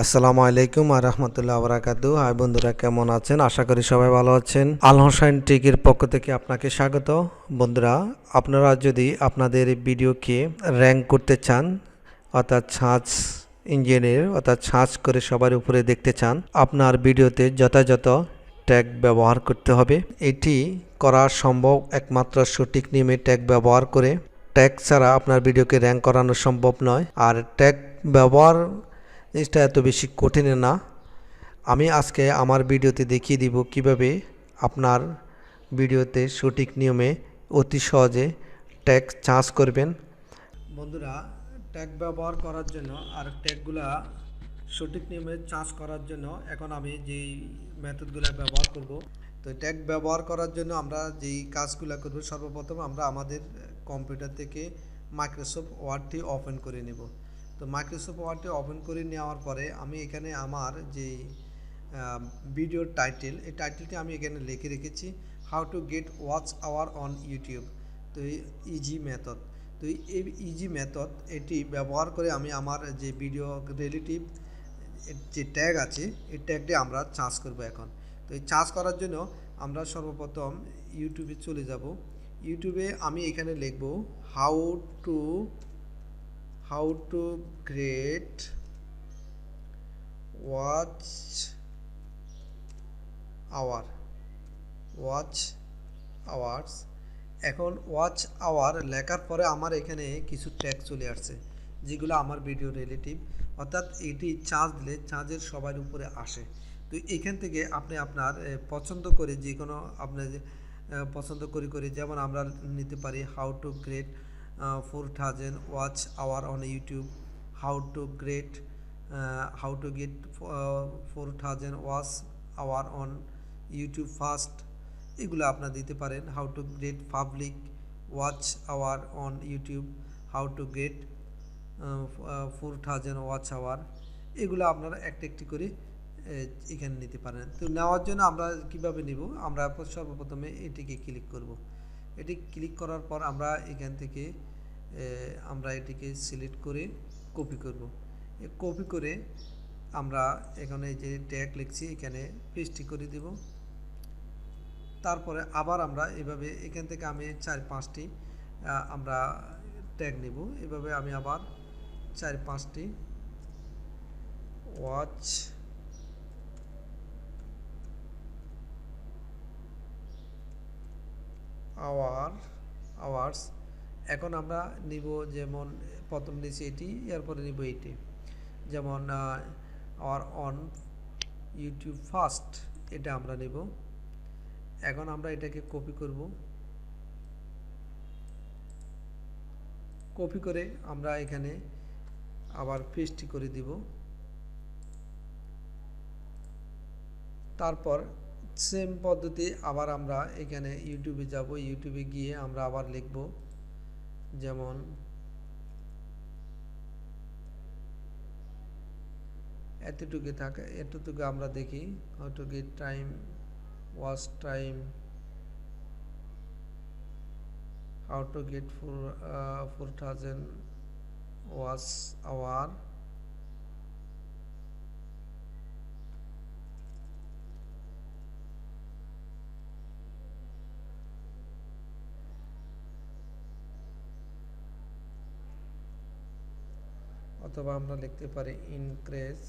আসসালামু আলাইকুম ওয়া রাহমাতুল্লাহি ওয়া বারাকাতুহু। হাই বন্ধুরা, কেমন আছেন? আশা করি সবাই ভালো আছেন। আল হোসাইন টেকের পক্ষ থেকে আপনাকে স্বাগত। বন্ধুরা, আপনারা যদি আপনাদের ভিডিওকে র্যাঙ্ক করতে চান, অর্থাৎ সার্চ করে সবার উপরে দেখতে চান, আপনার ভিডিওতে যথাযথ ট্যাগ ব্যবহার করতে হবে। এটি করা সম্ভব একমাত্র সঠিক নিয়মে ট্যাগ ব্যবহার করে। ট্যাগ ছাড়া আপনার ভিডিওকে র্যাঙ্ক করানো সম্ভব নয়। আর ট্যাগ ব্যবহার জিনিসটা এত বেশি কঠিন না। আমি আজকে আমার ভিডিওতে দেখিয়ে দিব কিভাবে আপনার ভিডিওতে সঠিক নিয়মে অতি সহজে ট্যাগ চার্জ করবেন। বন্ধুরা, ট্যাগ ব্যবহার করার জন্য আর ট্যাগগুলা সঠিক নিয়মে চার্জ করার জন্য এখন আমি যেই মেথডগুলো ব্যবহার করব। তো ট্যাগ ব্যবহার করার জন্য আমরা যেই কাজগুলো করব, সর্বপ্রথম আমরা আমাদের কম্পিউটার থেকে মাইক্রোসফট ওয়ার্ডটি ওপেন করে নেব। তো মাইক্রোসফট ওয়ার্ডটি ওপেন করে নেওয়ার পরে আমি এখানে আমার যেই ভিডিওর টাইটেল, এই টাইটেলটি আমি এখানে লিখে রেখেছি, how to get watch hour on YouTube. তো ইজি মেথড, তো এই ইজি মেথড এটি ব্যবহার করে আমি আমার যে ভিডিও রিলেটিভ যে ট্যাগ আছে এই ট্যাগটি আমরা চার্জ করব এখন। তো এই চার্জ করার জন্য আমরা সর্বপ্রথম ইউটিউবে চলে যাব। ইউটিউবে আমি এখানে লিখব how to great watch hours. এখন ওয়াচ আওয়ার লেখার পরে আমার এখানে কিছু ট্যাগ চলে আসছে যেগুলো আমার ভিডিও রিলেটিভ, অর্থাৎ এটি চার্জ দিলে চার্জের সবার উপরে আসে। তো এখান থেকে আপনি আপনার পছন্দ করে যে কোনো আপনার পছন্দ করে যেমন আমরা নিতে পারি how to great 4000 watch hour on YouTube, how to get 4000 watch hour on YouTube first, এগুলো আপনারা দিতে পারেন। How to get public watch hour on YouTube, how to get 4000 watch hour, এগুলো আপনারা একটি করে এখানে নিতে পারেন। তো নেওয়ার জন্য আমরা কিভাবে নিব, আমরা সর্বপ্রথমে এটিকে ক্লিক করব। এটি ক্লিক করার পর আমরা এখান থেকে আমরা এটিকে সিলেক্ট করে কপি করব। কপি করে আমরা এখানে যে ট্যাগ লিখছি এখানে পেস্ট করে দেব। তারপরে আবার আমরা এভাবে এখান থেকে আমি 4-5টি আমরা ট্যাগ নেব। এভাবে আমি আবার 4-5টি ওয়াচ আওয়ার্স এখন আমরা নিব। যেমন প্রথম নিচে এটি, এরপরে নিব এটি, যেমন আওয়ার অন ইউটিউব ফার্স্ট, এটা আমরা নেব। এখন আমরা এটাকে কপি করব। কপি করে আমরা এখানে আবার পেস্ট করে দিব। তারপর সেম পদ্ধতি আবার আমরা এখানে ইউটিউবে যাব। ইউটিউবে গিয়ে আমরা আবার লিখব, যেমন এতটুকু আমরা দেখি, how to get time watch time, how to get 4000 watch hour, অথবা আমরা লিখতে পারি ইনক্রিজ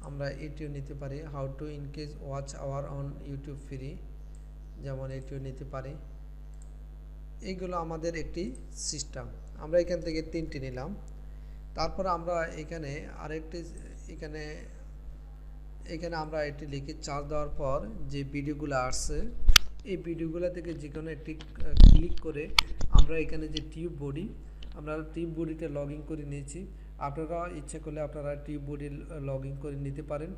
আমরা এটিও নিতে পারি, how to increase watch hour on YouTube free, যেমন এটিও নিতে পারি। এইগুলো আমাদের একটি সিস্টেম। আমরা এখান থেকে 3টি নিলাম। তারপর আমরা এখানে আরেকটি এখানে আমরা এটি লিখে চার্জ দেওয়ার পর যে ভিডিওগুলো আসছে এই ভিডিওগুলো থেকে যে কোনো একটি ক্লিক করে আমরা এখানে যে আমরা টিউব বডিতে লগ ইন করে নিয়েছি। আপনারা ইচ্ছা করলে আপনারা টিউব বডি লগ ইন করে নিতে পারেন।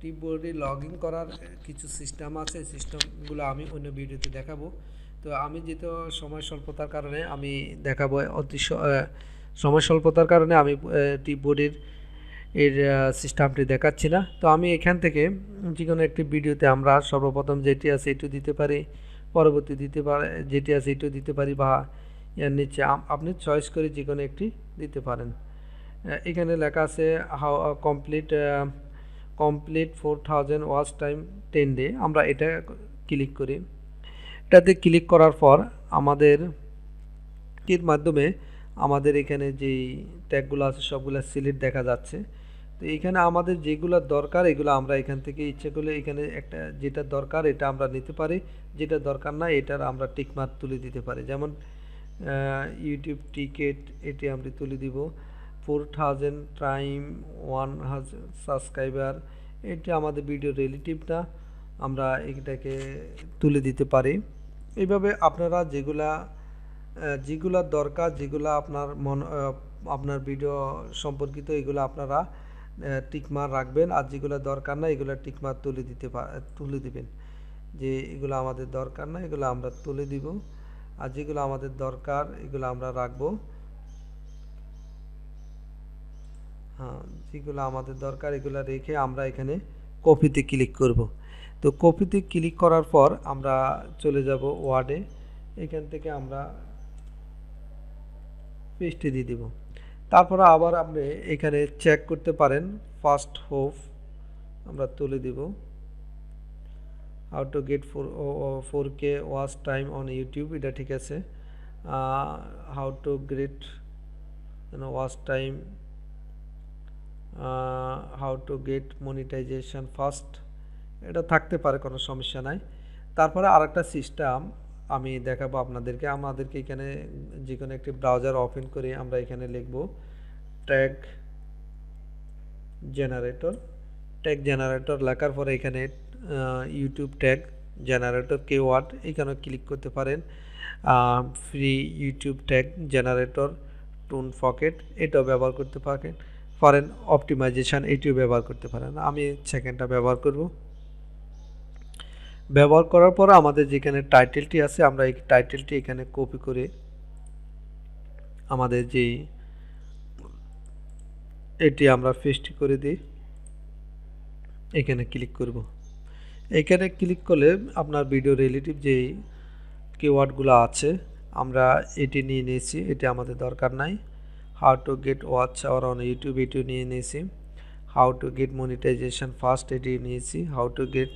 টিপবোর্ডে লগ ইন করার কিছু সিস্টেম আছে, সিস্টেমগুলো আমি অন্য ভিডিওতে দেখাবো। তো আমি যেহেতু সময় স্বল্পতার কারণে আমি দেখাবো সময় স্বল্পতার কারণে আমি টিপবোর্ডের সিস্টেমটি দেখাচ্ছি না। তো আমি এখান থেকে যে কোনো একটি ভিডিওতে আমরা সর্বপ্রথম যেটি আছে এটু দিতে পারি, পরবর্তী দিতে পারে যেটি আছে এটু দিতে পারি, বা এর নিচে আপনি চয়েস করে যে কোনো একটি দিতে পারেন। এখানে লেখা আছে how complete 4000 watch time 10 day. আমরা এটা ক্লিক করি। এটাতে ক্লিক করার পর আমাদের এর মাধ্যমে আমাদের এখানে যেই ট্যাগগুলো আছে সবগুলো সিলেক্ট দেখা যাচ্ছে। তো এখানে আমাদের যেগুলো দরকার এগুলো আমরা এখান থেকে ইচ্ছে করলে এখানে একটা যেটা দরকার এটা আমরা নিতে পারি, যেটা দরকার না এটার আমরা টিকমার্ক তুলে দিতে পারি। যেমন ইউটিউব টিকেট এটি আমরা তুলে দিব, 4000 টাইম 1000 সাবস্ক্রাইবার, এটি আমাদের ভিডিও রিলেটিভটা আমরা এটাকে তুলে দিতে পারি। এইভাবে আপনারা যেগুলা দরকার, যেগুলো আপনার ভিডিও সম্পর্কিত এগুলো আপনারা টিকমার রাখবেন, আর যেগুলো দরকার না এগুলো টিকমার তুলে দিবেন। যে এগুলো আমাদের দরকার না এগুলো আমরা তুলে দিব, আর যেগুলো আমাদের দরকার এগুলো আমরা রাখবো। হ্যাঁ, যেগুলো আমাদের দরকার এগুলো রেখে আমরা এখানে কপিতে ক্লিক করব। তো কপিতে ক্লিক করার পর আমরা চলে যাব ওয়ার্ডে। এখান থেকে আমরা পেস্টে দিয়ে দিব। তারপরে আবার আপনি এখানে চেক করতে পারেন, ফার্স্ট হোপ আমরা তুলে দিব। How to get 4K watch time on YouTube, এটা ঠিক আছে। How to get watch time, how to get monetization first, এটা থাকতে পারে, কোনো সমস্যা নাই। তারপরে আরেকটা সিস্টেম আমি দেখাবো আপনাদেরকে। আমাদেরকে এখানে যে কোনো একটি ব্রাউজার ওপেন করে আমরা এখানে লিখব ট্যাগ জেনারেটর লেখার পরে এখানে ইউটিউব ট্যাগ জেনারেটর কিওয়ার্ড এখানে ক্লিক করতে পারেন। Free YouTube tag generator TunePocket এটাও ব্যবহার করতে পারেন। অপটিমাইজেশন এটিও ব্যবহার করতে পারেন। আমি সেকেন্ডটা ব্যবহার করব। ব্যবহার করার পর আমাদের যেখানে টাইটেলটি আছে আমরা এই টাইটেলটি এখানে কপি করে আমাদের যে এটি আমরা পেস্ট করে দিই, এখানে ক্লিক করব। এখানে ক্লিক করলে আপনার ভিডিও রিলেটিভ যে কিওয়ার্ডগুলো আছে আমরা এটি নিয়ে নিয়েছি, এটি আমাদের দরকার নাই। How to get watch hour on YouTube এটিও নিয়ে নিয়েছি। How to get monetization first এটি নিয়েছি। How to get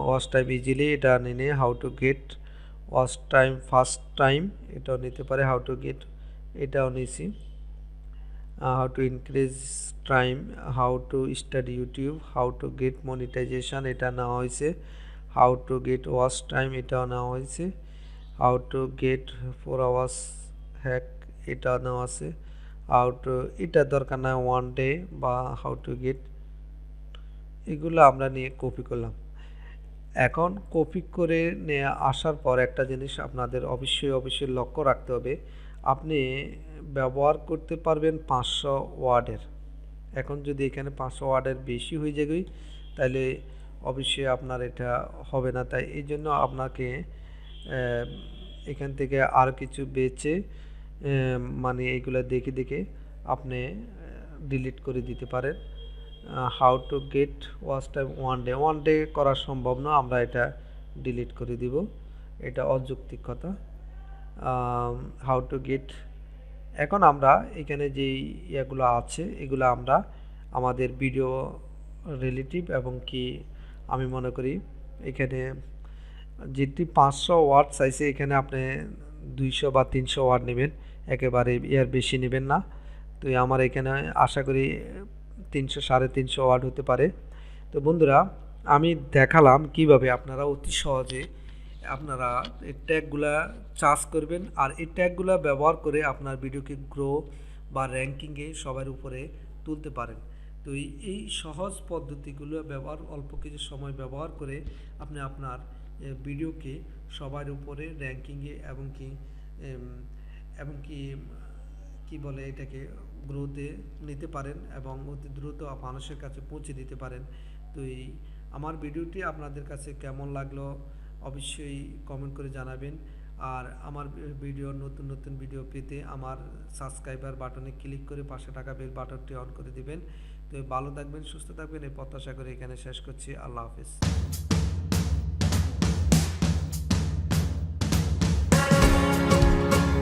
watch time easily এটা নিয়ে, how to get watch time first time এটাও নিতে পারে, হাউ টু গেট এটাও নিয়েছি। How to increase time, how to study YouTube, how to get monetization এটা নেওয়া হয়েছে। How to get watch time এটাও নেওয়া হয়েছে। How to gate 4 hours hack এটা নেওয়া আছে। হাউ টু এটা দরকার না, 1 ডে বা হাউ টু গেট, এগুলো আমরা নিয়ে কপি করলাম। এখন কপি করে নিয়ে আসার পর একটা জিনিস আপনাদের অবশ্যই লক্ষ্য রাখতে হবে, আপনি ব্যবহার করতে পারবেন 500 ওয়ার্ডের। এখন যদি এখানে 500 ওয়ার্ডের বেশি হয়ে যায় তাহলে অবশ্যই আপনার এটা হবে না। তাই এই জন্য আপনাকে এখান থেকে আর কিছু বেছে মানে এইগুলো দেখে আপনি ডিলিট করে দিতে পারেন। How to get watch time 1 day করা সম্ভব না, আমরা এটা ডিলিট করে দিব, এটা অযৌক্তিক কথা। হাউ টু গেট, এখন আমরা এখানে যে ইয়েগুলো আছে এগুলো আমরা আমাদের ভিডিও রিলেটিভ এবং কি আমি মনে করি এখানে যেটি 500 ওয়ার্ড চাইছে এখানে আপনি 200 বা 300 ওয়ার্ড নেবেন, একেবারে এর বেশি নেবেন না। তো আমার এখানে আশা করি 300 350 ওয়ার্ড হতে পারে। তো বন্ধুরা আমি দেখালাম কিভাবে আপনারা অতি সহজে আপনারা এই ট্যাগগুলা চার্জ করবেন, আর এই ট্যাগগুলা ব্যবহার করে আপনার ভিডিওকে গ্রো বা র্যাঙ্কিংয়ে সবার উপরে তুলতে পারেন। তো এই সহজ পদ্ধতিগুলো অল্প কিছু সময় ব্যবহার করে আপনি আপনার ভিডিওকে সবার উপরে র্যাঙ্কিংয়ে এবং কি কি বলে এটাকে গ্রোথে নিতে পারেন এবং অতি দ্রুত মানুষের কাছে পৌঁছে দিতে পারেন। তো আমার ভিডিওটি আপনাদের কাছে কেমন লাগলো অবশ্যই কমেন্ট করে জানাবেন। আর আমার নতুন নতুন ভিডিও পেতে আমার সাবস্ক্রাইবার বাটনে ক্লিক করে পাশে থাকা বেল বাটনটি অন করে দিবেন। তো ভালো থাকবেন, সুস্থ থাকবেন, এই প্রত্যাশা করে এখানে শেষ করছি। আল্লাহ হাফেজ।